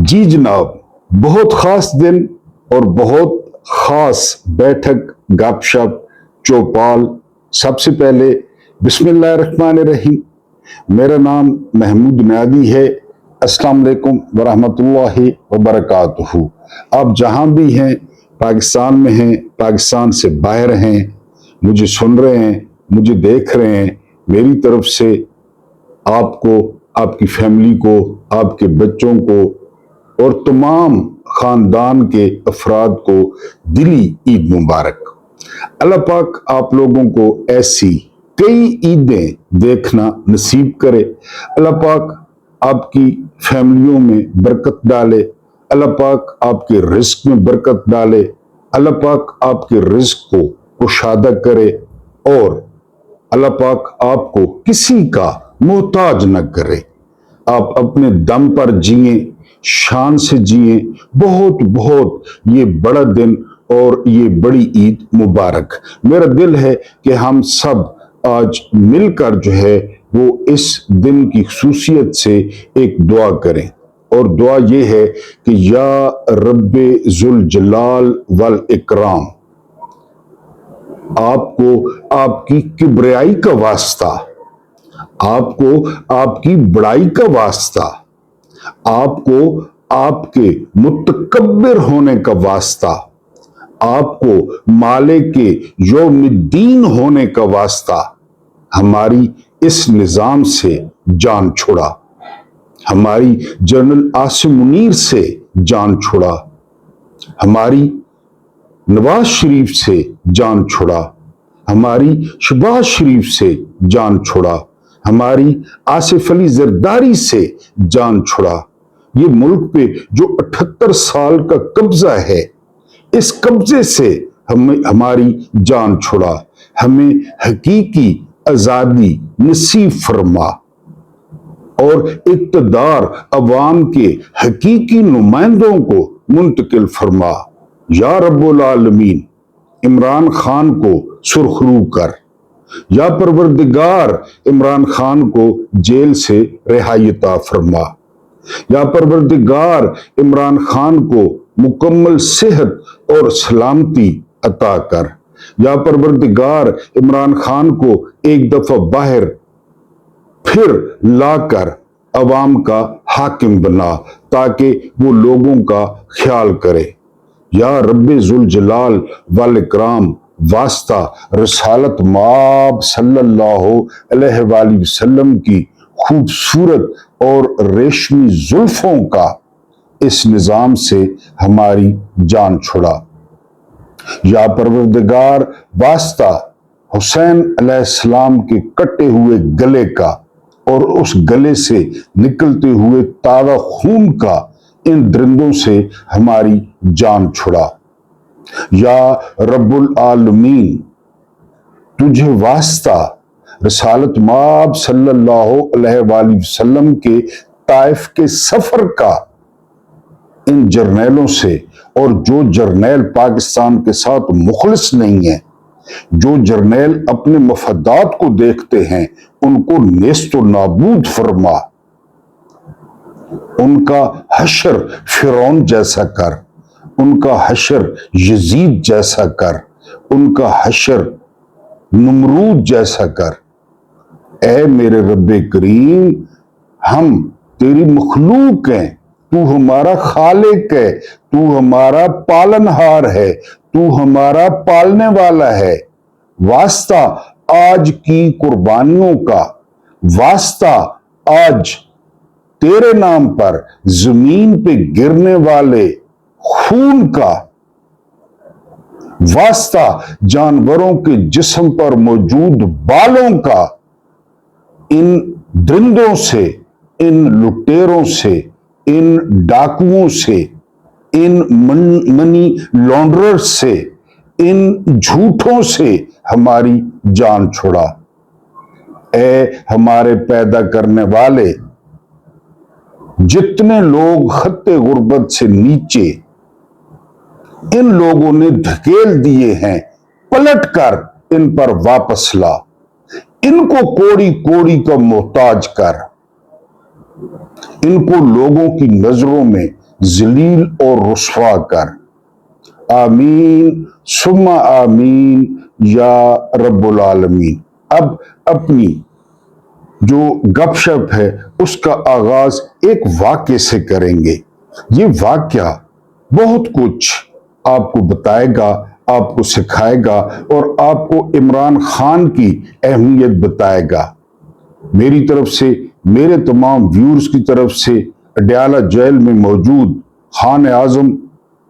جی جناب، بہت خاص دن اور بہت خاص بیٹھک، گپ شپ، چوپال۔ سب سے پہلے بسم اللہ الرحمن الرحیم۔ میرا نام محمود نیادی ہے۔ السلام علیکم ورحمۃ اللہ وبرکاتہ۔ آپ جہاں بھی ہیں، پاکستان میں ہیں، پاکستان سے باہر ہیں، مجھے سن رہے ہیں، مجھے دیکھ رہے ہیں، میری طرف سے آپ کو، آپ کی فیملی کو، آپ کے بچوں کو اور تمام خاندان کے افراد کو دلی عید مبارک۔ اللہ پاک آپ لوگوں کو ایسی کئی عیدیں دیکھنا نصیب کرے۔ اللہ پاک آپ کی فیملیوں میں برکت ڈالے۔ اللہ پاک آپ کے رزق میں برکت ڈالے۔ اللہ پاک آپ کے رزق کو کشادہ کرے اور اللہ پاک آپ کو کسی کا محتاج نہ کرے۔ آپ اپنے دم پر جئیں، شان سے جئیں۔ بہت بہت یہ بڑا دن اور یہ بڑی عید مبارک۔ میرا دل ہے کہ ہم سب آج مل کر جو ہے وہ اس دن کی خصوصیت سے ایک دعا کریں، اور دعا یہ ہے کہ یا رب ذوالجلال والاکرام، آپ کو آپ کی کبریائی کا واسطہ، آپ کو آپ کی بڑائی کا واسطہ، آپ کو آپ کے متکبر ہونے کا واسطہ، آپ کو مالک کے یوم الدین ہونے کا واسطہ ہماری اس نظام سے جان چھڑا، ہماری جنرل عاصم منیر سے جان چھڑا، ہماری نواز شریف سے جان چھڑا، ہماری شہباز شریف سے جان چھڑا، ہماری آصف علی زرداری سے جان چھڑا۔ یہ ملک پہ جو 78 سال کا قبضہ ہے، اس قبضے سے ہماری جان چھڑا، ہمیں حقیقی آزادی نصیب فرما اور اقتدار عوام کے حقیقی نمائندوں کو منتقل فرما۔ یا رب العالمین، عمران خان کو سرخرو کر۔ یا پروردگار، عمران خان کو جیل سے رہائی عطا فرما۔ یا پروردگار، عمران خان کو مکمل صحت اور سلامتی عطا کر۔ یا پروردگار، عمران خان کو ایک دفعہ باہر پھر لا کر عوام کا حاکم بنا تاکہ وہ لوگوں کا خیال کرے۔ یا رب ذوالجلال والاکرام، واسطہ رسالت مآب صلی اللہ علیہ وآلہ وسلم کی خوبصورت اور ریشمی زلفوں کا، اس نظام سے ہماری جان چھڑا۔ یا پروردگار، واسطہ حسین علیہ السلام کے کٹے ہوئے گلے کا اور اس گلے سے نکلتے ہوئے تازہ خون کا، ان درندوں سے ہماری جان چھڑا۔ یا رب العالمین، تجھے واسطہ رسالت مآب صلی اللہ علیہ وآلہ وسلم کے طائف کے سفر کا، ان جرنیلوں سے، اور جو جرنیل پاکستان کے ساتھ مخلص نہیں ہیں، جو جرنیل اپنے مفادات کو دیکھتے ہیں، ان کو نیست و نابود فرما۔ ان کا حشر فرعون جیسا کر، ان کا حشر یزید جیسا کر، ان کا حشر نمرود جیسا کر۔ اے میرے رب کریم، ہم تیری مخلوق ہیں، تو ہمارا خالق ہے، تو ہمارا پالنہار ہے، تو ہمارا پالنے والا ہے۔ واسطہ آج کی قربانیوں کا، واسطہ آج تیرے نام پر زمین پہ گرنے والے خون کا، واسطہ جانوروں کے جسم پر موجود بالوں کا، ان درندوں سے، ان لٹیروں سے، ان ڈاکوؤں سے، ان منی لانڈرر سے، ان جھوٹوں سے ہماری جان چھڑا۔ اے ہمارے پیدا کرنے والے، جتنے لوگ خط غربت سے نیچے ان لوگوں نے دھکیل دیے ہیں، پلٹ کر ان پر واپس لا، ان کو کوڑی کوڑی کا محتاج کر۔ इनको लोगों की नजरों में जलील और रुस्वा कर। आमीन सुम्मा आमीन या रब्बुल आलमीन। अब अपनी जो गपशप है उसका आगाज एक वाक्य से करेंगे। ये वाक्य बहुत कुछ आपको बताएगा, आपको सिखाएगा और आपको इमरान खान की अहमियत बताएगा। मेरी तरफ से, मेरे तमाम व्यूअर्स की तरफ से अडयाला जेल में मौजूद खान आजम,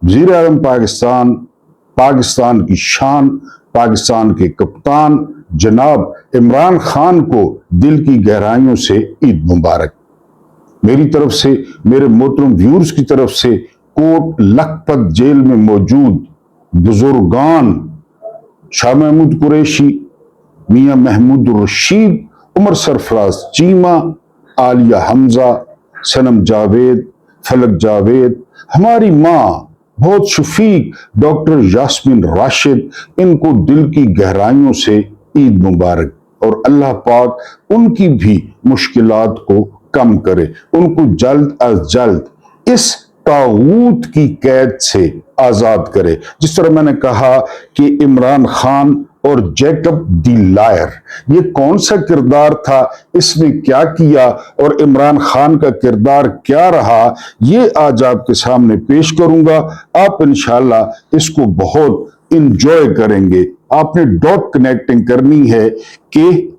वज़ीर आज़म पाकिस्तान, पाकिस्तान की शान, पाकिस्तान के कप्तान जनाब इमरान खान को दिल की गहराइयों से ईद मुबारक। मेरी तरफ से, मेरे मोहतरम व्यूअर्स की तरफ से कोट लखपत जेल में मौजूद बुजुर्गान शाह महमूद कुरैशी, मियां महमूद रशीद, उमर सरफराज चीमा, आलिया हमजा, सनम जावेद, फलक जावेद, हमारी माँ बहुत शफीक डॉक्टर यास्मीन राशिद, इनको दिल की गहराइयों से ईद मुबारक। और अल्लाह पाक उनकी भी मुश्किलात को कम करे, उनको जल्द अज जल्द इस ताऊत की कैद से आजाद करे। जिस तरह मैंने कहा कि इमरान खान और जैकब दी लायर, ये कौन सा किरदार था, इसने क्या किया और इमरान खान का किरदार क्या रहा, ये आज आपके सामने पेश करूंगा। आप इंशाल्लाह इसको बहुत इंजॉय करेंगे। आपने डॉट कनेक्टिंग करनी है कि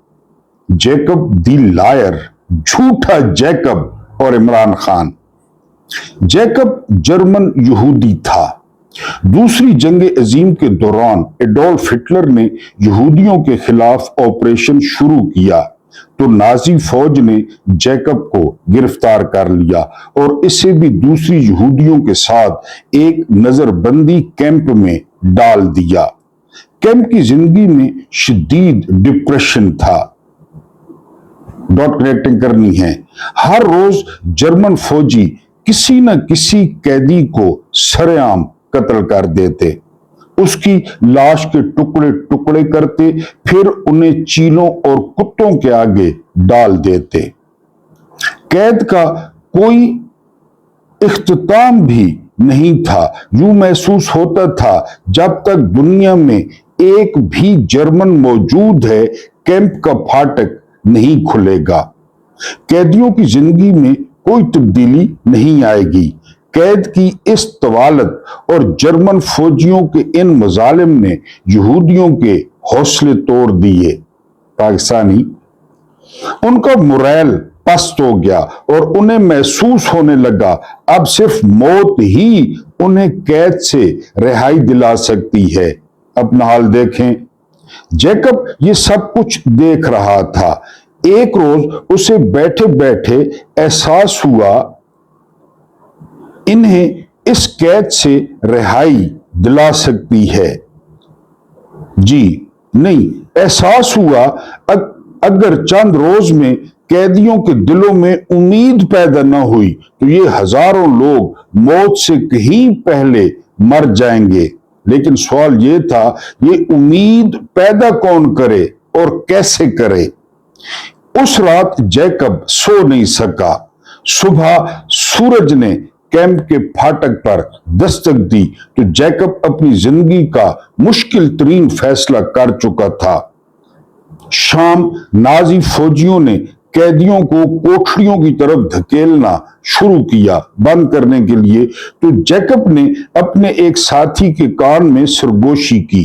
जैकब दी लायर, झूठा जैकब और इमरान खान। जैकब जर्मन यहूदी था। दूसरी जंग अजीम के दौरान एडोल्फ हिटलर ने यहूदियों के खिलाफ ऑपरेशन शुरू किया तो नाजी फौज ने जैकब को गिरफ्तार कर लिया और इसे भी दूसरी यहूदियों के साथ एक नजरबंदी कैंप में डाल दिया। कैंप की जिंदगी में शदीद डिप्रेशन था। डॉट कनेक्टिंग करनी है। हर रोज जर्मन फौजी किसी न किसी कैदी को सरेआम कत्ल कर देते, उसकी लाश के टुकड़े टुकड़े करते, फिर उन्हें चीलों और कुत्तों के आगे डाल देते। कैद का कोई इख्तिताम भी नहीं था। यूं महसूस होता था जब तक दुनिया में एक भी जर्मन मौजूद है, कैंप का फाटक नहीं खुलेगा। कैदियों की जिंदगी में कोई तब्दीली नहीं आएगी। कैद की इस तवालत और जर्मन फौजियों के इन मजालिम ने यहूदियों के हौसले तोड़ दिए। पाकिस्तानी, उनका मुरैल पस्त हो गया और उन्हें महसूस होने लगा अब सिर्फ मौत ही उन्हें कैद से रिहाई दिला सकती है। अपना हाल देखें। जैकब ये सब कुछ देख रहा था। एक रोज उसे बैठे बैठे एहसास हुआ इन्हें इस कैद से रिहाई दिला सकती है। जी नहीं, एहसास हुआ अगर चंद रोज में कैदियों के दिलों में उम्मीद पैदा न हुई तो ये हजारों लोग मौत से कहीं पहले मर जाएंगे। लेकिन सवाल ये था, ये उम्मीद पैदा कौन करे और कैसे करे। उस रात जैकब सो नहीं सका। सुबह सूरज ने कैंप के फाटक पर दस्तक दी तो जैकब अपनी जिंदगी का मुश्किल तरीन फैसला कर चुका था। शाम नाजी फौजियों ने कैदियों को कोठरियों की तरफ धकेलना शुरू किया बंद करने के लिए, तो जैकब ने अपने एक साथी के कान में सरगोशी की।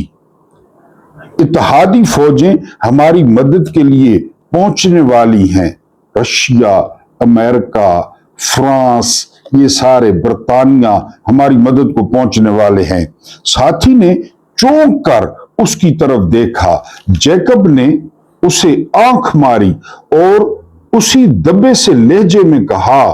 इत्तेहादी फौजें हमारी मदद के लिए पहुंचने वाली हैं। रशिया, अमेरिका, फ्रांस, ये सारे, बरतानिया हमारी मदद को पहुंचने वाले हैं। साथी ने चौंक कर उसकी तरफ देखा। जैकब ने उसे आंख मारी और उसी दबे से लहजे में कहा,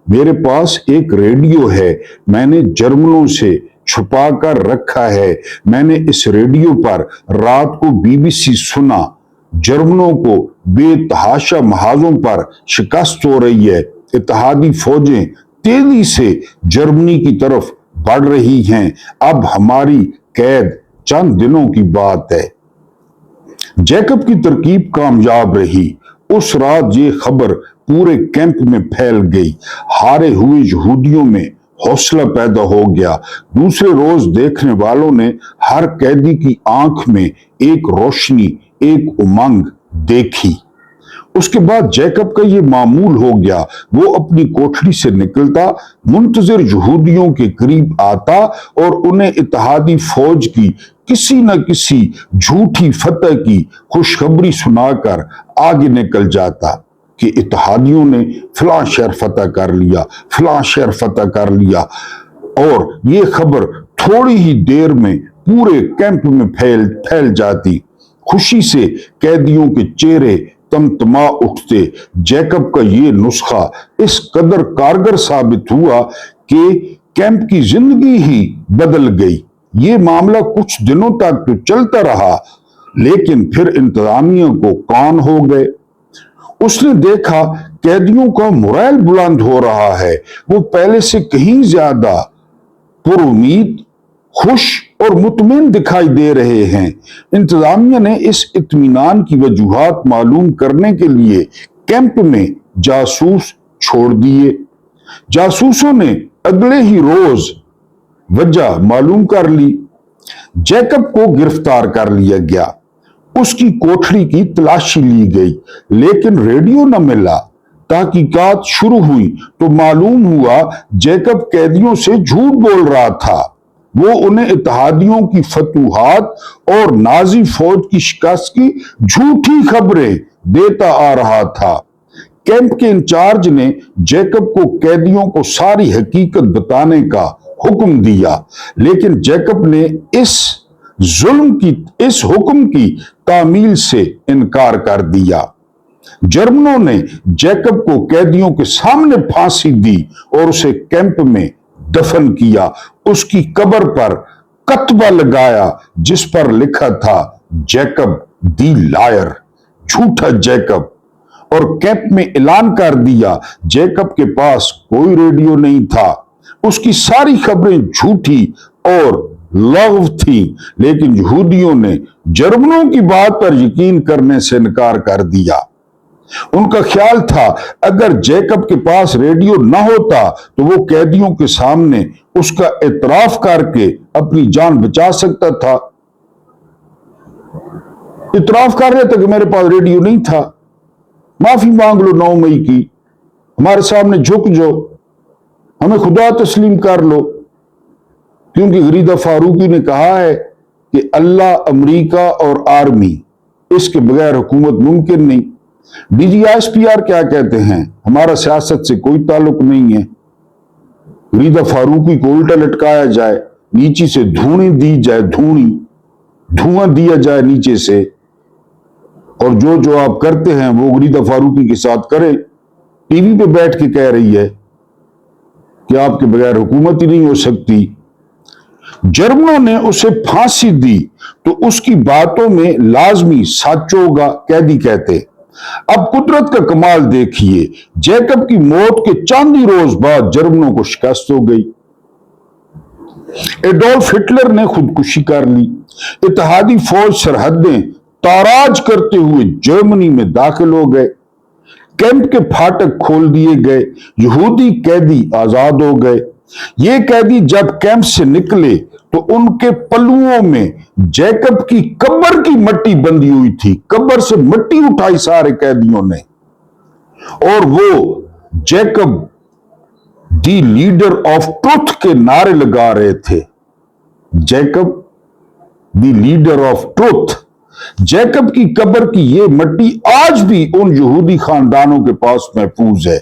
मेरे पास एक रेडियो है, मैंने जर्मनों से छुपा कर रखा है। मैंने इस रेडियो पर रात को बीबीसी सुना। जर्मनों को बेतहाशा महाजों पर शिकस्त हो रही है। इत्तेहादी फौजें तेजी से जर्मनी की तरफ बढ़ रही हैं। अब हमारी कैद चंद दिनों की बात है। जैकब की तरकीब कामयाब रही। उस रात ये खबर पूरे कैंप में फैल गई। हारे हुए यहूदियों में हौसला पैदा हो गया। दूसरे रोज देखने वालों ने हर कैदी की आंख में एक रोशनी, एक उमंग देखी। उसके बाद जैकब का ये मामूल हो गया। वो अपनी कोठरी से निकलता, मुंतजिर यहूदियों के करीब आता और उन्हें इत्तेहादी फौज की किसी न किसी झूठी फतह की खुशखबरी सुनाकर आगे निकल जाता कि इत्तेहादियों ने फलां शहर फतह कर लिया, फलां शहर फतह कर लिया। और ये खबर थोड़ी ही देर में पूरे कैंप में फैल जाती। खुशी से कैदियों के चेहरे तमतमा उठते। जैकब का ये नुस्खा इस कदर कारगर साबित हुआ कि कैंप की जिंदगी ही बदल गई। ये मामला कुछ दिनों तक तो चलता रहा, लेकिन फिर इंतजामिया को कान हो गए। उसने देखा कैदियों का मोरल बुलंद हो रहा है। वो पहले से कहीं ज्यादा पुरुमीद, खुश और मुतमिन दिखाई दे रहे हैं। इंतजामिया ने इस इत्मीनान की वजूहात मालूम करने के लिए कैंप में जासूस छोड़ दिए। जासूसों ने अगले ही रोज वजह मालूम कर ली। जैकब को गिरफ्तार कर लिया गया। उसकी कोठरी की तलाशी ली गई, लेकिन रेडियो न मिला। तहकीकात शुरू हुई तो मालूम हुआ जैकब कैदियों से झूठ बोल रहा था। वो उन्हें इत्तेहादियों की फतूहात और नाजी फौज की शिकस्त की झूठी खबरें देता आ रहा था। कैंप के इंचार्ज ने जैकब को कैदियों को सारी हकीकत बताने का हुक्म दिया, लेकिन जैकब ने इस हुक्म की तामील से इनकार कर दिया। जर्मनों ने जैकब को कैदियों के सामने फांसी दी और उसे कैंप में दफन किया। उसकी कब्र पर कतबा लगाया जिस पर लिखा था जैकब दी लायर, झूठा जैकब। और कैंप में ऐलान कर दिया जैकब के पास कोई रेडियो नहीं था। उसकी सारी खबरें झूठी और लग़्व थी, लेकिन यहूदियों ने जर्मनों की बात पर यकीन करने से इनकार कर दिया। उनका ख्याल था अगर जैकब के पास रेडियो न होता तो वो कैदियों के सामने उसका एतराफ करके अपनी जान बचा सकता था। इतराफ कर रहे थे कि मेरे पास रेडियो नहीं था, माफी मांग लो 9 मई की, हमारे सामने झुक जाओ, हमें खुदा तस्लीम कर लो। क्योंकि गरीदा फारूकी ने कहा है कि अल्लाह, अमेरिका और आर्मी, इसके बगैर हुकूमत मुमकिन नहीं। DGSPR क्या कहते हैं, हमारा सियासत से कोई ताल्लुक नहीं है। गरीदा फारूकी को उल्टा लटकाया जाए, नीचे से धूनी दी जाए, धुआं दिया जाए नीचे से, और जो आप करते हैं वो गरीदा फारूकी के साथ करें। टीवी पे बैठ के कह रही है कि आपके बगैर हुकूमत ही नहीं हो सकती। जर्मनों ने उसे फांसी दी तो उसकी बातों में लाजमी सच होगा, कैदी कहते। अब कुदरत का कमाल देखिए, जैकब की मौत के चंद ही रोज बाद जर्मनों को शिकस्त हो गई। एडोल्फ हिटलर ने खुदकुशी कर ली। इत्तेहादी फौज सरहदें ताराज करते हुए जर्मनी में दाखिल हो गए। कैंप के फाटक खोल दिए गए। यहूदी कैदी आजाद हो गए। ये कैदी जब कैंप से निकले तो उनके पल्लुओं में जैकब की कब्र की मट्टी बंधी हुई थी। कब्र से मट्टी उठाई सारे कैदियों ने, और वो Jacob the leader of truth के नारे लगा रहे थे। Jacob the leader of truth. Jacob की कब्र की ये मट्टी आज भी उन यहूदी खानदानों के पास महफूज है।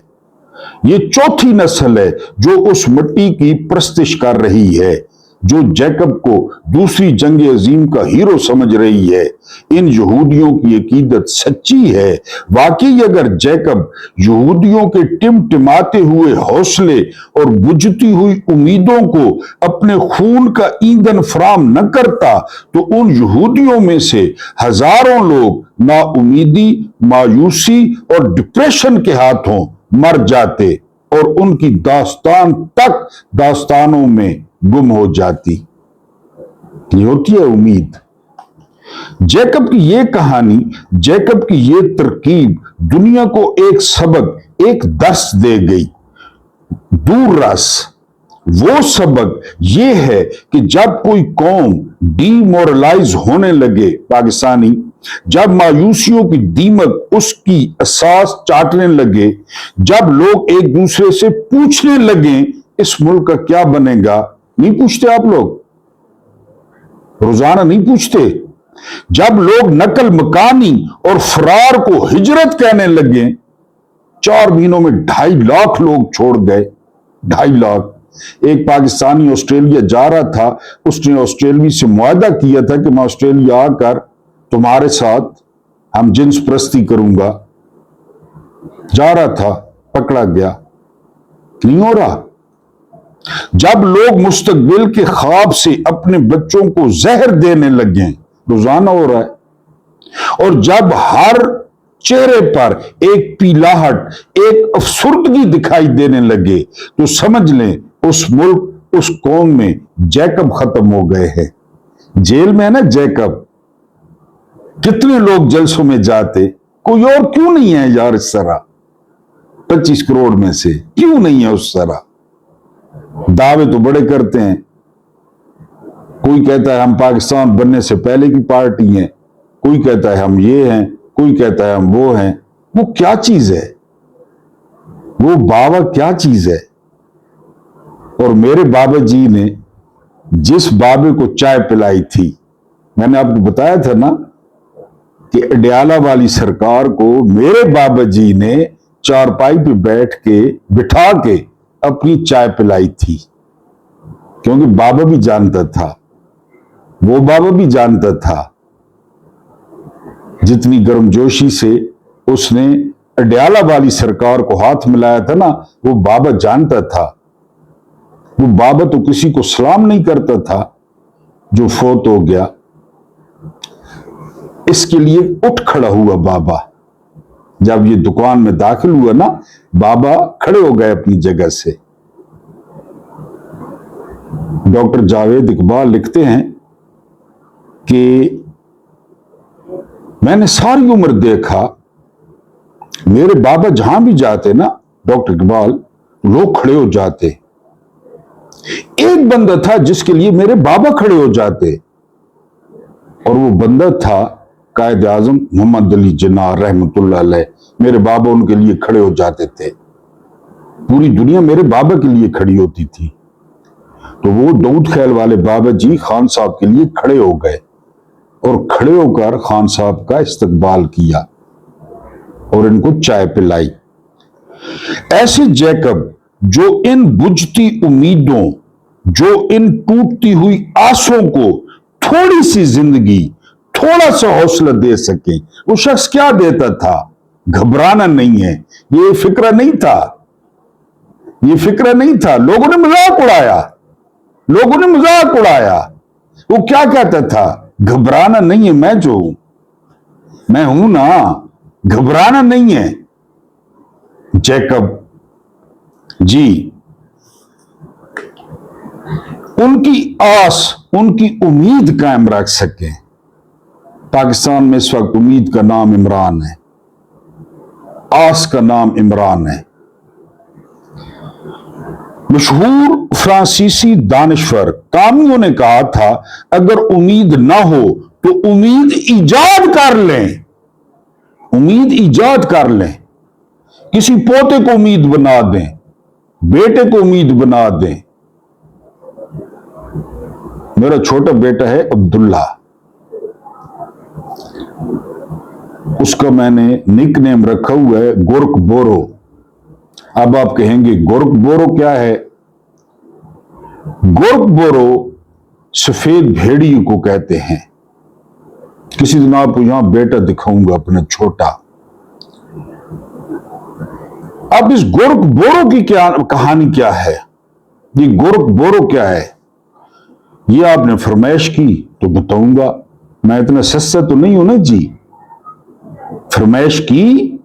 ये चौथी नस्ल है जो उस मिट्टी की प्रस्तिश कर रही है, जो जैकब को दूसरी जंग अजीम का हीरो समझ रही है। इन यहूदियों की अकीदत सच्ची है। वाकई अगर जैकब यहूदियों के टिमटिमाते हुए हौसले और बुझती हुई उम्मीदों को अपने खून का ईंधन फराम न करता तो उन यहूदियों में से हजारों लोग नाउमीदी, मायूसी और डिप्रेशन के हाथों मर जाते और उनकी दास्तान तक दास्तानों में गुम हो जाती। ये होती है उम्मीद। जैकब की ये कहानी, जैकब की ये तरकीब दुनिया को एक सबक, ایک درس دے گئی، دور رس۔ وہ سبق یہ ہے کہ جب کوئی قوم ڈی مورلائز ہونے لگے، پاکستانی، جب مایوسیوں کی دیمک اس کی اساس چاٹنے لگے، جب لوگ ایک دوسرے سے پوچھنے لگیں اس ملک کا کیا بنے گا، نہیں پوچھتے آپ لوگ؟ روزانہ نہیں پوچھتے؟ جب لوگ نقل مکانی اور فرار کو ہجرت کہنے لگے، 4 مہینوں میں 2.5 لاکھ لوگ چھوڑ گئے، 2.5 لاکھ۔ ایک پاکستانی آسٹریلیا جا رہا تھا، اس نے آسٹریلوی سے معاہدہ کیا تھا کہ میں آسٹریلیا آ کر تمہارے ساتھ ہم جنس پرستی کروں گا، جا رہا تھا، پکڑا گیا۔ نہیں ہو رہا؟ جب لوگ مستقبل کے خواب سے اپنے بچوں کو زہر دینے لگے، روزانہ ہو رہا ہے۔ اور جب ہر چہرے پر ایک پیلاہٹ، ایک افسردگی دکھائی دینے لگے، تو سمجھ لیں اس ملک، اس قوم میں جیکب ختم ہو گئے ہیں۔ جیل میں ہے نا جیکب، کتنے لوگ جلسوں میں جاتے، کوئی اور کیوں نہیں ہے یار اس طرح؟ 25 کروڑ میں سے کیوں نہیں ہے اس طرح؟ دعوے تو بڑے کرتے ہیں، کوئی کہتا ہے ہم پاکستان بننے سے پہلے کی پارٹی ہیں، کوئی کہتا ہے ہم یہ ہیں، کوئی کہتا ہے ہم وہ ہیں۔ وہ کیا چیز ہے؟ وہ بابا کیا چیز ہے؟ اور میرے بابا جی نے جس بابے کو چائے پلائی تھی، میں نے آپ کو بتایا تھا نا کہ اڈیالہ والی سرکار کو میرے بابا جی نے چارپائی پہ بیٹھ کے بٹھا کے اپنی چائے پلائی تھی، کیونکہ بابا بھی جانتا تھا، وہ بابا بھی جانتا تھا، جتنی گرم جوشی سے اس نے اڈیالہ والی سرکار کو ہاتھ ملایا تھا نا، وہ بابا جانتا تھا۔ وہ بابا تو کسی کو سلام نہیں کرتا تھا جو فوت ہو گیا، اس کے لیے اٹھ کھڑا ہوا بابا۔ جب یہ دکان میں داخل ہوا نا، بابا کھڑے ہو گئے اپنی جگہ سے۔ ڈاکٹر جاوید اقبال لکھتے ہیں کہ میں نے ساری عمر دیکھا میرے بابا جہاں بھی جاتے نا، ڈاکٹر اقبال، لوگ کھڑے ہو جاتے۔ ایک بندہ تھا جس کے لیے میرے بابا کھڑے ہو جاتے، اور وہ بندہ تھا قائد اعظم محمد علی جناح رحمت اللہ علیہ۔ میرے بابا ان کے لیے کھڑے ہو جاتے تھے، پوری دنیا میرے بابا کے لیے کھڑی ہوتی تھی۔ تو وہ دودھ خیل والے بابا جی خان صاحب کے لیے کھڑے ہو گئے، اور کھڑے ہو کر خان صاحب کا استقبال کیا اور ان کو چائے پلائی۔ ایسے جیکب جو ان بجھتی امیدوں، جو ان ٹوٹتی ہوئی آسوں کو تھوڑی سی زندگی، تھوڑا سا حوصلہ دے سکیں، وہ شخص کیا دیتا تھا؟ گھبرانا نہیں ہے۔ یہ فکرہ نہیں تھا، یہ فکرہ نہیں تھا۔ لوگوں نے مذاق اڑایا، لوگوں نے مذاق اڑایا۔ وہ کیا کہتا تھا؟ گھبرانا نہیں ہے، میں جو ہوں، میں ہوں نا، گھبرانا نہیں ہے۔ جیکب جی، ان کی آس، ان کی امید قائم رکھ سکیں۔ پاکستان میں اس وقت امید کا نام عمران ہے، آس کا نام عمران ہے۔ مشہور فرانسیسی دانشور کامیوں نے کہا تھا، اگر امید نہ ہو تو امید ایجاد کر لیں، امید ایجاد کر لیں۔ کسی پوتے کو امید بنا دیں، بیٹے کو امید بنا دیں۔ میرا چھوٹا بیٹا ہے عبداللہ، اس کا میں نے نک نیم رکھا ہوا ہے گورک بورو۔ اب آپ کہیں گے گورک بورو کیا ہے؟ گورک بورو سفید بھیڑی کو کہتے ہیں۔ کسی دن آپ کو یہاں بیٹا دکھاؤں گا اپنا چھوٹا۔ اب اس گورک بورو کی کیا کہانی کیا ہے؟ یہ گورک بورو کیا ہے؟ یہ آپ نے فرمائش کی تو بتاؤں گا، میں اتنا سستا تو نہیں ہوں نا جی۔ فرمائش کی،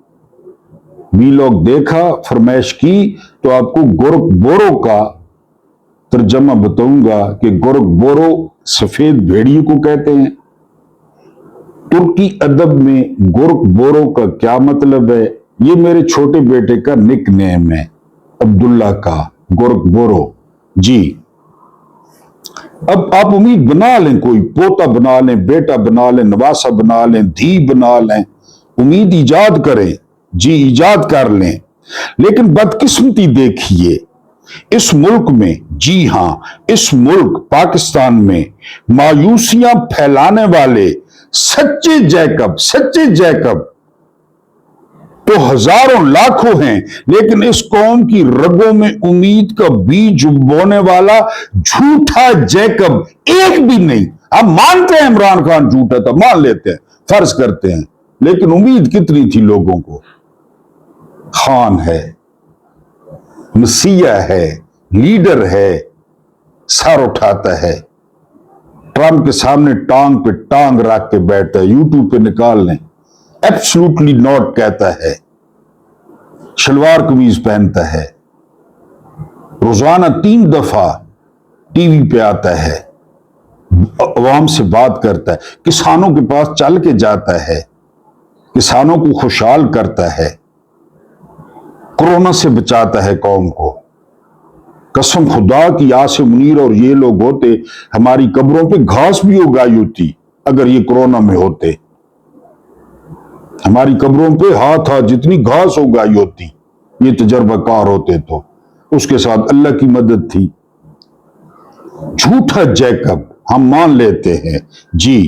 بھی لوگ دیکھا، فرمائش کی تو آپ کو گورک بورو کا ترجمہ بتاؤں گا کہ گورک بورو سفید بھیڑی کو کہتے ہیں۔ ترکی ادب میں گورک بورو کا کیا مطلب ہے، ये मेरे छोटे बेटे का निक नेम है, अब्दुल्ला का, गोरखबोरो जी। अब आप उम्मीद बना लें, कोई पोता बना लें, बेटा बना लें, नवासा बना लें, धी बना लें, उम्मीद इजाद करें जी, इजाद कर लें। लेकिन बदकिस्मती देखिए इस मुल्क में, जी हां, इस मुल्क पाकिस्तान में मायूसियां फैलाने वाले सच्चे जैकब तो हजारों लाखों हैं, लेकिन इस कौम की रगों में उम्मीद का बीज बोने वाला झूठा जैकब एक भी नहीं। हम मानते हैं इमरान खान झूठा था, मान लेते हैं, फर्ज करते हैं, लेकिन उम्मीद कितनी थी लोगों को? खान है, मसीहा है, लीडर है, सर उठाता है, ट्रंप के सामने टांग पे टांग रख के बैठता है, यूट्यूब पे निकाल लें, एब्सोल्युटली नॉट कहता है, शलवार कमीज पहनता है, रोजाना 3 दफा टीवी पे आता है, अवाम से बात करता है, किसानों के पास चल के जाता है, किसानों को खुशहाल करता है, कोरोना से बचाता है कौम को। कसम खुदा की, आसिम मुनीर और ये लोग होते, हमारी कब्रों पे घास भी उगाई होती अगर ये कोरोना में होते। हमारी कब्रों पे हाथ जितनी घास उगाई होती, ये तजर्बाकार होते। तो उसके साथ अल्लाह की मदद थी। झूठा जैकब हम मान लेते हैं जी।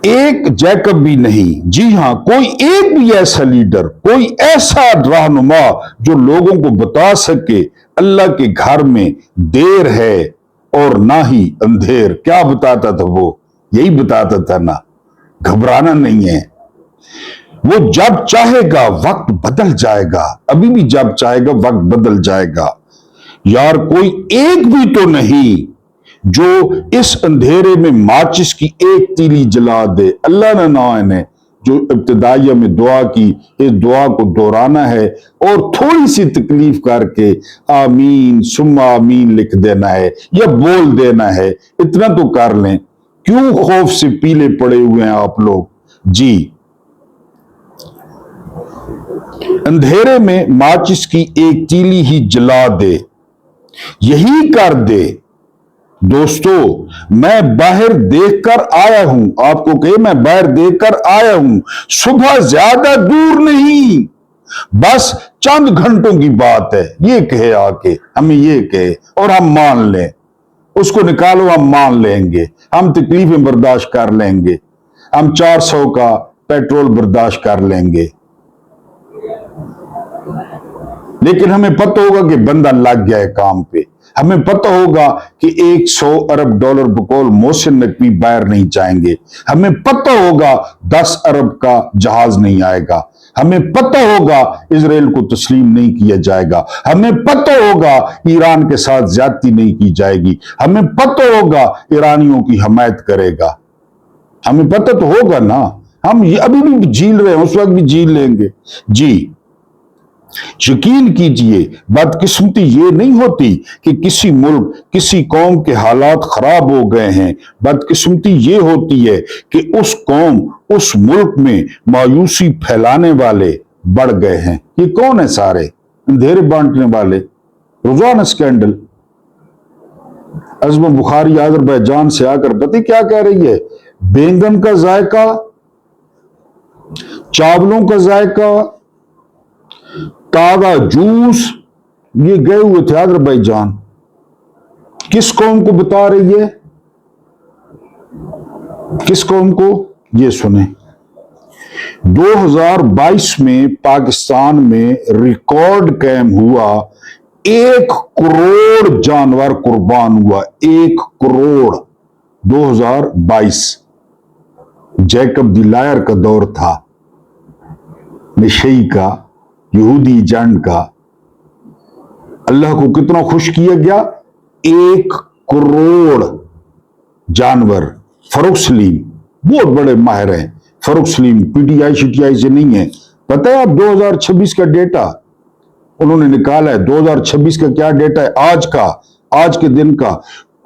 एक जैकब भी नहीं, जी हां, कोई एक भी ऐसा लीडर, कोई ऐसा रहनुमा जो लोगों को बता सके अल्लाह के घर में देर है और ना ही अंधेर। क्या बताता था वो? यही बताता था ना, घबराना नहीं है, वो जब चाहेगा वक्त बदल जाएगा, अभी भी जब चाहेगा वक्त बदल जाएगा। यार कोई एक भी तो नहीं जो इस अंधेरे में माचिस की एक तीली जला दे। अल्लाह ने जो इब्तिदाइया में दुआ की, इस दुआ को दोहराना है और थोड़ी सी तकलीफ करके आमीन सुम्मा आमीन लिख देना है या बोल देना है, इतना तो कर लें। क्यों खौफ से पीले पड़े हुए हैं आप लोग जी? अंधेरे में माचिस की एक तीली ही जला दे, यही कर दे। दोस्तों मैं बाहर देखकर आया हूं, आपको कहे मैं बाहर देखकर आया हूं, सुबह ज्यादा दूर नहीं, बस चंद घंटों की बात है। ये कहे आके, हमें ये कहे और हम मान लें, उसको निकालो हम मान लेंगे, हम तकलीफें बर्दाश्त कर लेंगे, हम 400 का पेट्रोल बर्दाश्त कर लेंगे, लेकिन हमें पता होगा कि बंदा लग गया है काम पे। हमें पता होगा कि 100 अरब डॉलर बकौल मोहसिन नकवी बाहर नहीं जाएंगे। हमें पता होगा 10 अरब का जहाज नहीं आएगा। हमें पता होगा इजराइल को तस्लीम नहीं किया जाएगा। हमें पता होगा ईरान के साथ ज्यादती नहीं की जाएगी। हमें पता होगा ईरानियों की हमायत करेगा। हमें पता तो होगा ना, हम अभी भी झील रहे हैं, उस वक्त भी झील लेंगे जी। यकीन कीजिए बदकिस्मती ये नहीं होती कि किसी मुल्क किसी कौम के हालात खराब हो गए हैं। बदकिस्मती ये होती है कि उस कौम उस मुल्क में मायूसी फैलाने वाले बढ़ गए हैं। ये कौन है? सारे अंधेरे बांटने वाले, रोजाना स्कैंडल। अज़्मा बुखारी अज़रबैजान से आकर पता क्या कह रही है? बैंगन का जायका, चावलों का जायका, ताजा जूस, ये गए हुए थे अज़रबैजान। किस कौम को बता रही है? किस कौम को? ये सुने, 2022 में पाकिस्तान में रिकॉर्ड कायम हुआ, 1 करोड़ जानवर कुर्बान हुआ। 1 करोड़ 2022। जैकब द लायर का दौर था, नशई का, यहूदी एजेंट का। अल्लाह को कितना खुश किया गया? 1 करोड़ जानवर। फरूख सलीम बहुत बड़े माहिर हैं, फरूख सलीम पीटीआई शिटीआई से नहीं है। पता है आप 2026 का डेटा उन्होंने निकाला है। 2026 का क्या डेटा है आज का, आज के दिन का?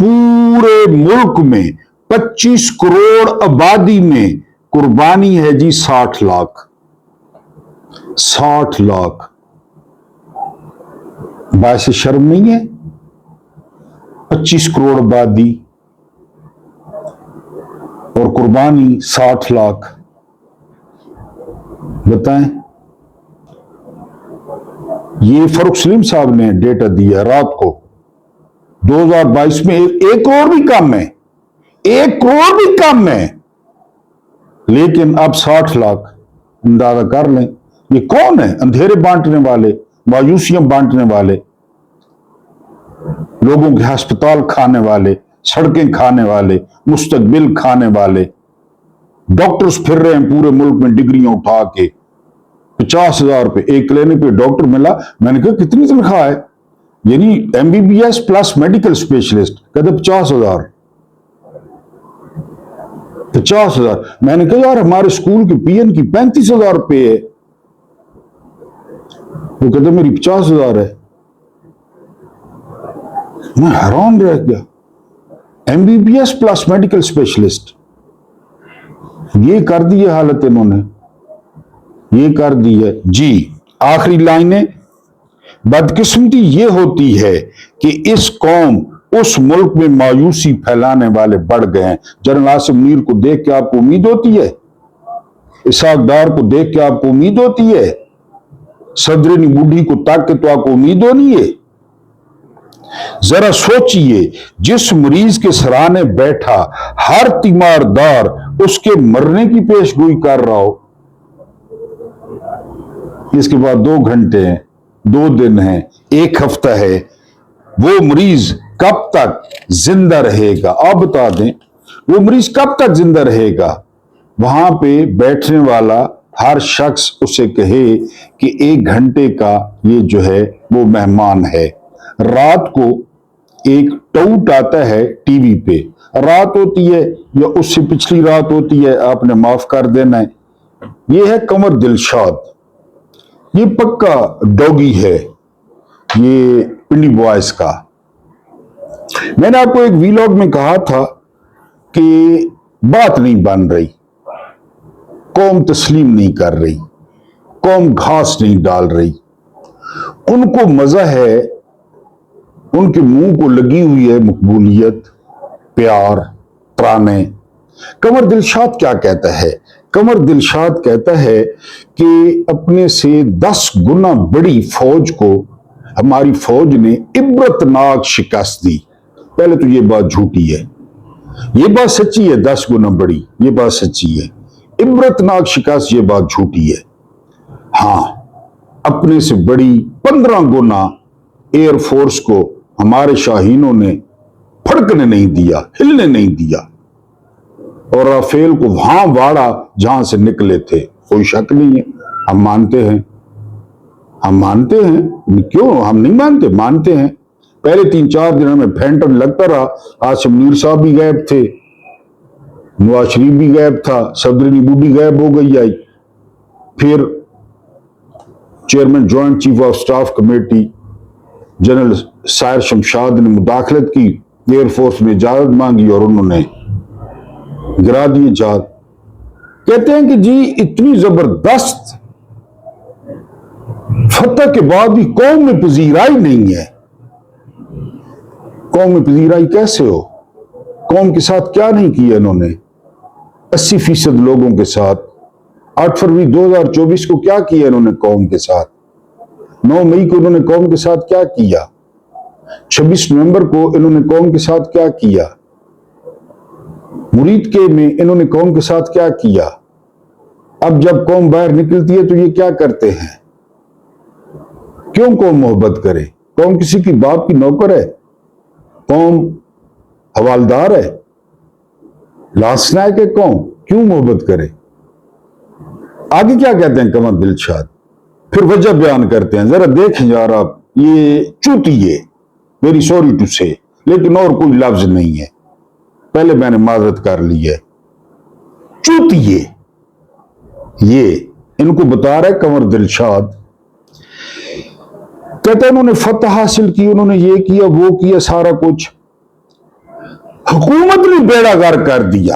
पूरे मुल्क में 25 करोड़ आबादी में कुर्बानी है जी 60 लाख। 60 लाख बायसे शर्म नहीं है? 25 करोड़ आबादी और कुर्बानी 60 लाख। बताएं, ये फरूख सलीम साहब ने डेटा दिया रात को। 2022 में 1 करोड़ भी कम है, 1 करोड़ भी कम है, लेकिन अब 60 लाख। अंदाजा कर लें ये कौन है? अंधेरे बांटने वाले, मायूसियां बांटने वाले, लोगों के अस्पताल खाने वाले, सड़कें खाने वाले, मुस्तकबिल खाने वाले। डॉक्टर्स फिर रहे हैं पूरे मुल्क में डिग्रियां उठा के। 50,000 रुपए एक क्लिनिक पे डॉक्टर मिला। मैंने कहा कितनी तनख्वाह है? यानी MBBS प्लस मेडिकल स्पेशलिस्ट। कहते 50,000। 50,000। मैंने कहा यार हमारे स्कूल की PN की 35,000 रुपए है। वो कहते मेरी 50,000 है। मैं हैरान रह गया। MBBS प्लस मेडिकल स्पेशलिस्ट, ये कर दी है हालत इन्होंने, ये कर दी है जी। आखिरी लाइनें, बदकिस्मती ये होती है कि इस कौम उस मुल्क में मायूसी फैलाने वाले बढ़ गए हैं। जनरल आसिम मुनीर को देख के आपको उम्मीद होती है? इसहाक डार को देख के आपको उम्मीद होती है? सदरनी बूढ़ी को ताक के तो आपको उम्मीद होनी है? जरा सोचिए, जिस मरीज के सराहने बैठा हर तीमारदार उसके मरने की पेशगोई कर रहा हो, इसके बाद 2 घंटे हैं, 2 दिन हैं, 1 हफ्ता है, वो मरीज कब तक जिंदा रहेगा? आप बता दें, वो मरीज कब तक जिंदा रहेगा? वहां पे बैठने वाला हर शख्स उसे कहे कि 1 घंटे का ये जो है वो मेहमान है। रात को एक टाउट आता है टीवी पे, रात होती है या उससे पिछली रात होती है, आपने माफ कर देना है। ये है कमर दिलशाद, ये पक्का डॉगी है, ये पिंडी बॉयज का। मैंने आपको एक वीलॉग में कहा था कि बात नहीं बन रही, कौम तस्लीम नहीं कर रही, कौम घास नहीं डाल रही। उनको मजा है, उनके मुंह को लगी हुई है मकबूलियत, प्यार, तराने। कमर दिलशाद क्या कहता है? कमर दिलशाद कहता है कि अपने से 10 गुना बड़ी फौज को हमारी फौज ने इबरतनाक शिकस्त दी। पहले तो ये बात झूठी है, ये बात सच्ची है। 10 गुना बड़ी, ये बात सच्ची है। इबरतनाक शिकस्त, ये बात झूठी है। हां, अपने से बड़ी 15 गुना एयरफोर्स को हमारे शाहीनों ने फड़कने नहीं दिया, हिलने नहीं दिया, और राफेल को वहां वाड़ा जहां से निकले थे। कोई शक नहीं है, हम मानते हैं, हम मानते हैं। क्यों हम नहीं मानते? मानते हैं। पहले 3-4 दिन हमें फैंटम लगता रहा। आसिम मुनीर साहब भी गायब थे, नवाज शरीफ भी गायब था, सदरनी बूढ़ी गायब हो गई आई, फिर chairman joint chief of staff committee general Sahir Shamshad ने मुदाखलत की, एयरफोर्स ने इजाजत मांगी और उन्होंने गिरा दिए जहाज। कहते हैं कि जी इतनी जबरदस्त फतह के बाद भी कौम में पजीराई नहीं है। कौम में पजीराई कैसे हो? कौम के साथ क्या नहीं किया इन्होंने? 80% लोगों के साथ 8 फरवरी 2024 को क्या किया इन्होंने कौम के साथ? 9 मई को इन्होंने कौम के साथ क्या किया? 26 नवंबर को इन्होंने कौम के साथ क्या किया? मुरीद के में इन्होंने कौम के साथ क्या किया? अब जब कौम बाहर निकलती है तो ये क्या करते हैं? क्यों कौम मोहब्बत करे? कौम किसी की बाप की नौकर है? कौम हवालदार है? लाशनायक है कौम? क्यों मोहब्बत करे? आगे क्या कहते हैं कमर दिलशाद? फिर वजह बयान करते हैं। जरा देखें यार आप, ये चूतिए, वेरी सॉरी टू से, लेकिन और कोई लफ्ज नहीं है, पहले मैंने माजरत कर ली है। चूतिए, ये इनको बता रहा है कमर दिलशाद। कहते हैं उन्होंने फतह हासिल की, उन्होंने ये किया वो किया, सारा कुछ हुकूमत ने बेड़ा गर्क कर दिया।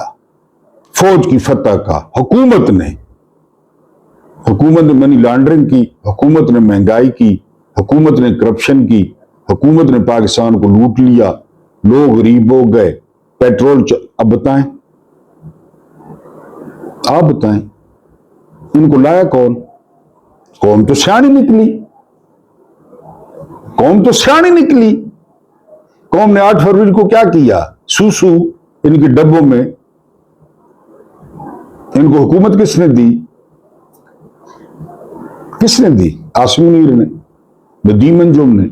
फौज की फतह का, हुकूमत ने मनी लॉन्ड्रिंग की, हुकूमत ने महंगाई की, हुकूमत ने करप्शन की, हुकूमत ने पाकिस्तान को लूट लिया, लोग गरीब हो गए, पेट्रोल अब बताएं, आप बताएं, इनको लाया कौन? कौम तो सियानी निकली, कौम तो सियानी निकली। कौम ने 8 फरवरी को क्या किया? सूसू इनके डब्बों में। इनको हुकूमत किसने दी? किसने दी? आसिम मुनीर ने, नदीम अंजुम ने,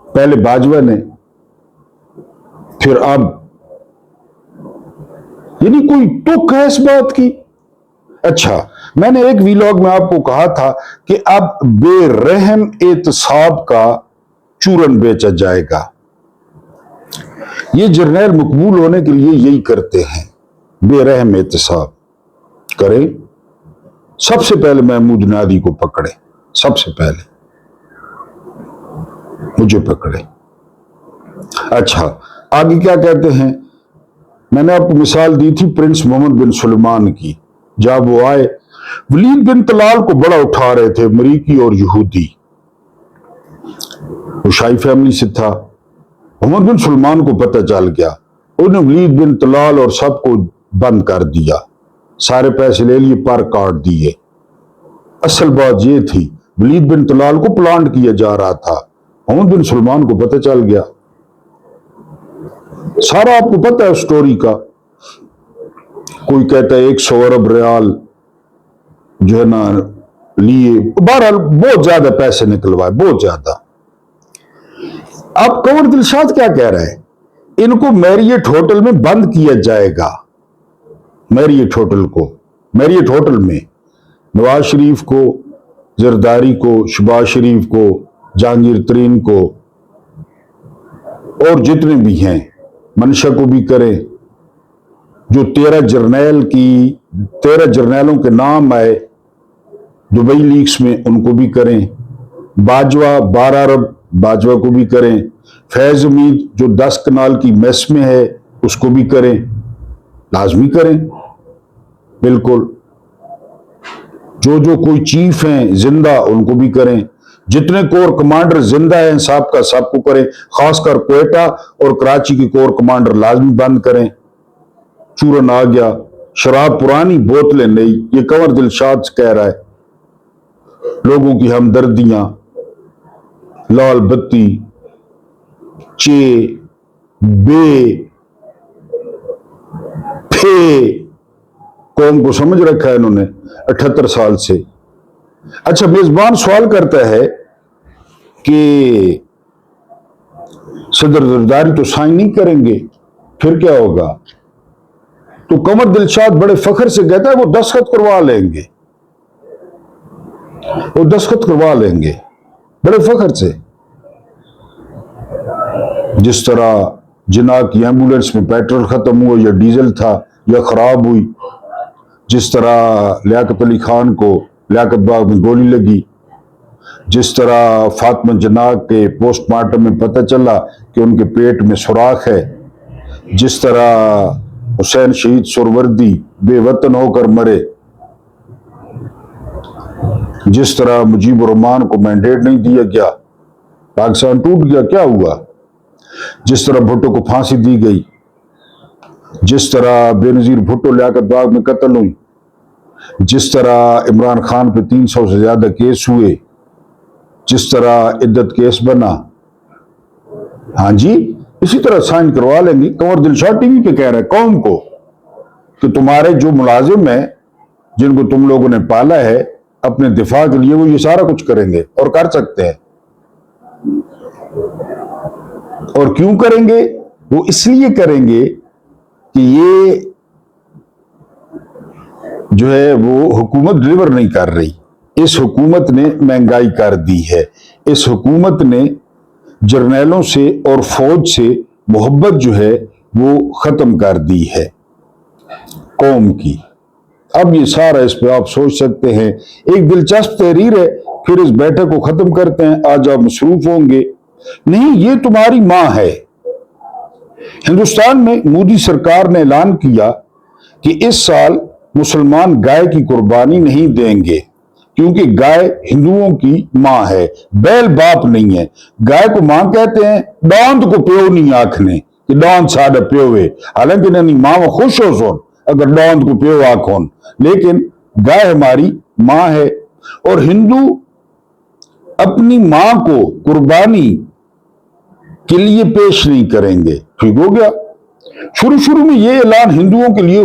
पहले बाजवा ने, फिर अब। यानी कोई तुक है इस बात की? अच्छा, मैंने एक वीलॉग में आपको कहा था कि अब बेरहम एहतसाब का चूरन बेचा जाएगा। ये जर्नैल मकबूल होने के लिए यही करते हैं, बेरहम एहतसाब करें। सबसे पहले महमूद नादी को पकड़े, सबसे पहले मुझे पकड़े। अच्छा, आगे क्या कहते हैं? मैंने आपको मिसाल दी थी प्रिंस मोहम्मद बिन सुलेमान की। जब वो आए, वलीद बिन तलाल को बड़ा उठा रहे थे, अमरीकी और यहूदी। वो शाही फैमिली से था। मोहम्मद बिन सुलेमान को पता चल गया, उन्होंने वलीद बिन तलाल और सबको बंद कर दिया, सारे पैसे ले लिए, पर काट दिए। असल बात ये थी, वलीद बिन तलाल को प्लांट किया जा रहा था। मोहम्मद बिन सुलेमान को पता चल गया। सारा आपको पता है स्टोरी का। कोई कहता है 100 अरब रियाल जो है ना लिए, बहरहाल बहुत ज्यादा पैसे निकलवाए, बहुत ज्यादा। अब कंवर दिलशाद क्या कह रहा है? इनको मैरियट होटल में बंद किया जाएगा। मैरियट होटल को, मैरियट होटल में नवाज शरीफ को, जरदारी को, शहबाज शरीफ को, जहांगीर तरीन को और जितने भी हैं, मनशा को भी करें। जो 13 जर्नैलों के नाम आए दुबई लीक्स में, उनको भी करें। बाजवा 12 अरब, बाजवा को भी करें। फैज उम्मीद जो 10 कनाल की मेस में है, उसको भी करें, लाजमी करें, बिल्कुल। जो कोई चीफ हैं जिंदा, उनको भी करें। जितने कोर कमांडर जिंदा हैं साहब का, सबको करें। खासकर क्वेटा और कराची के कोर कमांडर लाजमी बंद करें। चूरन आ गया, शराब पुरानी, बोतलें नई। ये कंवर दिलशाद कह रहा है। लोगों की हमदर्दियां, लाल बत्ती, चे, बे, फे, कौम को समझ रखा है इन्होंने 78 साल से। अच्छा, मेजबान सवाल करता है कि सदर जरदारी तो साइन नहीं करेंगे, फिर क्या होगा? तो कंवर दिलशाद बड़े फख्र से कहता है वो दस्तखत करवा लेंगे, वो दस्तखत करवा लेंगे बड़े फख्र से। जिस तरह जिन्ना की एम्बुलेंस में पेट्रोल खत्म हुआ या डीजल था या खराब हुई, जिस तरह लियाकत अली खान को लियाकत बाग में गोली लगी, जिस तरह फातिमा जिन्ना के पोस्टमार्टम में पता चला कि उनके पेट में सुराख है, जिस तरह हुसैन शहीद सुरवर्दी बेवतन होकर मरे, जिस तरह मुजीबुर रहमान को मैंडेट नहीं दिया गया, पाकिस्तान टूट गया, क्या हुआ? जिस तरह भुट्टो को फांसी दी गई, जिस तरह बेनजीर भुट्टो लियाकत बाग में कत्ल हुई, जिस तरह इमरान खान पे 300 से ज्यादा केस हुए, जिस तरह इद्दत केस बना, हाँ जी, इसी तरह साइन करवा लेंगे। कंवर दिलशाद टीवी पे कह रहा है कौम को कि तुम्हारे जो मुलाजिम हैं, जिनको तुम लोगों ने पाला है अपने दिफा के लिए, वो ये सारा कुछ करेंगे और कर सकते हैं। और क्यों करेंगे? वो इसलिए करेंगे कि ये जो है वो हुकूमत डिलीवर नहीं कर रही। इस हुकूमत ने महंगाई कर दी है। इस हुकूमत ने जर्नैलों से और फौज से मोहब्बत जो है वो खत्म कर दी है कौम की। अब ये सारा, इस पे आप सोच सकते हैं, एक दिलचस्प तहरीर है। फिर इस बैठक को खत्म करते हैं, आज आप मसरूफ होंगे। नहीं, ये तुम्हारी मां है। हिंदुस्तान में मोदी सरकार ने ऐलान किया کہ اس سال مسلمان گائے کی قربانی نہیں دیں گے، کیونکہ گائے ہندوؤں کی ماں ہے، بیل باپ نہیں ہے۔ گائے کو ماں کہتے ہیں، ڈانت کو پیو نہیں آکھنے کہ ڈانت ساڈا پیو ہے، حالانکہ نہیں ماں وہ خوش ہو سون اگر ڈانت کو پیو آکھون، لیکن گائے ہماری ماں ہے۔ اور ہندو اپنی ماں کو قربانی کے لیے پیش نہیں کریں گے، ٹھیک ہو گیا۔ شروع میں یہ اعلان ہندوؤں کے لیے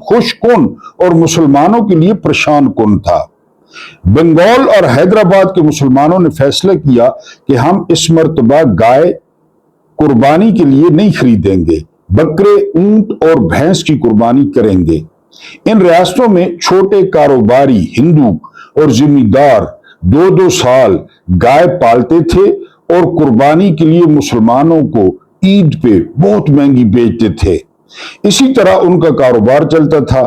خوش کن اور مسلمانوں کے لیے پریشان کن تھا۔ بنگال اور حیدرآباد کے مسلمانوں نے فیصلہ کیا کہ ہم اس مرتبہ گائے قربانی کے لیے نہیں خریدیں گے، بکرے، اونٹ اور بھینس کی قربانی کریں گے۔ ان ریاستوں میں چھوٹے کاروباری ہندو اور ذمہ دار 2 سال گائے پالتے تھے اور قربانی کے لیے مسلمانوں کو عید پہ بہت مہنگی بیچتے تھے۔ اسی طرح ان کا کاروبار چلتا تھا۔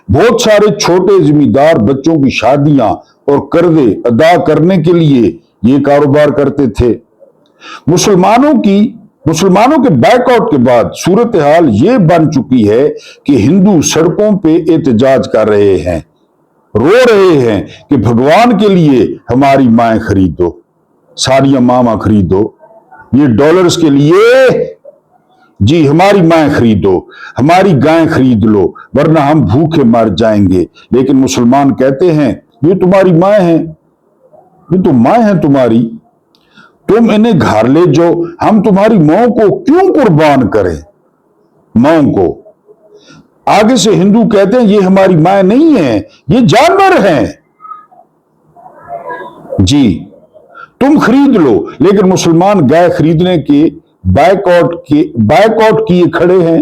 بہت سارے چھوٹے ذمہ دار بچوں کی شادیاں اور قرضے ادا کرنے کے لیے یہ کاروبار کرتے تھے۔ مسلمانوں کے بیک آؤٹ کے بعد صورتحال یہ بن چکی ہے کہ ہندو سڑکوں پہ احتجاج کر رہے ہیں، رو رہے ہیں کہ بھگوان کے لیے ہماری مائیں خریدو، ساریاں ماما خریدو، یہ ڈالرز کے لیے جی ہماری مائیں خریدو، ہماری گائیں خرید لو ورنہ ہم بھوکے مر جائیں گے۔ لیکن مسلمان کہتے ہیں یہ تمہاری مائیں ہیں، یہ تو مائیں ہیں تمہاری، تم انہیں گھر لے جاؤ، ہم تمہاری ماں کو کیوں قربان کریں؟ ماں کو آگے سے ہندو کہتے ہیں یہ ہماری مائیں نہیں ہیں، یہ جانور ہیں، جی تم خرید لو۔ لیکن مسلمان گائے خریدنے کے بائک آؤٹ کیے کھڑے ہیں،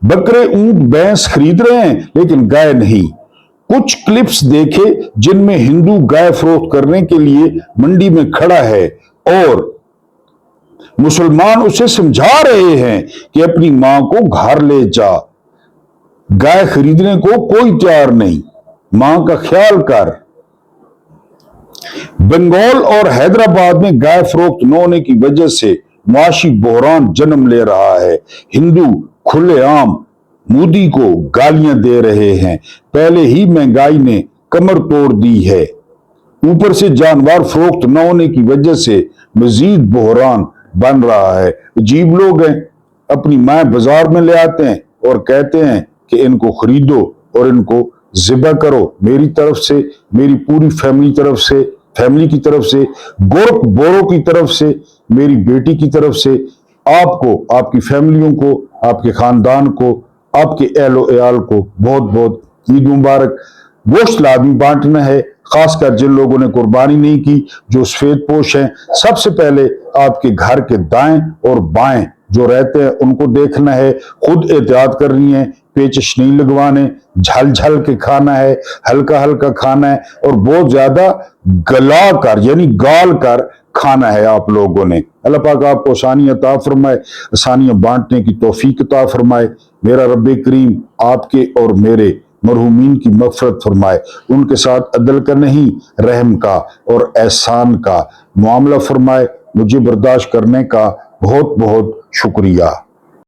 بکرے، اونٹ، بھینس خرید رہے ہیں لیکن گائے نہیں۔ کچھ کلپس دیکھے جن میں ہندو گائے فروخت کرنے کے لیے منڈی میں کھڑا ہے اور مسلمان اسے سمجھا رہے ہیں کہ اپنی ماں کو گھر لے جا، گائے خریدنے کو کوئی تیار نہیں، ماں کا خیال کر۔ بنگال اور حیدرآباد میں گائے فروخت نہ ہونے کی وجہ سے معاشی بحران جنم لے رہا ہے۔ ہندو کھلے عام مودی کو گالیاں دے رہے ہیں، پہلے ہی مہنگائی نے کمر توڑ دی ہے، اوپر سے جانور فروخت نہ ہونے کی وجہ سے مزید بحران بن رہا ہے۔ عجیب لوگ ہیں، اپنی مائیں بازار میں لے آتے ہیں اور کہتے ہیں کہ ان کو خریدو اور ان کو ذبح کرو، میری طرف سے، میری پوری فیملی کی طرف سے، گورکھ بورو کی طرف سے، میری بیٹی کی طرف سے، آپ کو، آپ کی فیملیوں کو، آپ کے خاندان کو، آپ کے اہل و عیال کو بہت بہت عید مبارک۔ گوشت لازمی بانٹنا ہے، خاص کر جن لوگوں نے قربانی نہیں کی، جو سفید پوش ہیں۔ سب سے پہلے آپ کے گھر کے دائیں اور بائیں جو رہتے ہیں ان کو دیکھنا ہے، خود احتیاط کرنی ہے، پیچش نہیں لگوانے، جھل کے کھانا ہے، ہلکا ہلکا کھانا ہے اور بہت زیادہ گلا کر یعنی گال کر کھانا ہے آپ لوگوں نے۔ اللہ پاک آپ کو آسانیاں عطا فرمائے، آسانیاں بانٹنے کی توفیق عطا فرمائے۔ میرا رب کریم آپ کے اور میرے مرحومین کی مغفرت فرمائے، ان کے ساتھ عدل کا نہیں رحم کا اور احسان کا معاملہ فرمائے۔ مجھے برداشت کرنے کا بہت بہت شکریہ۔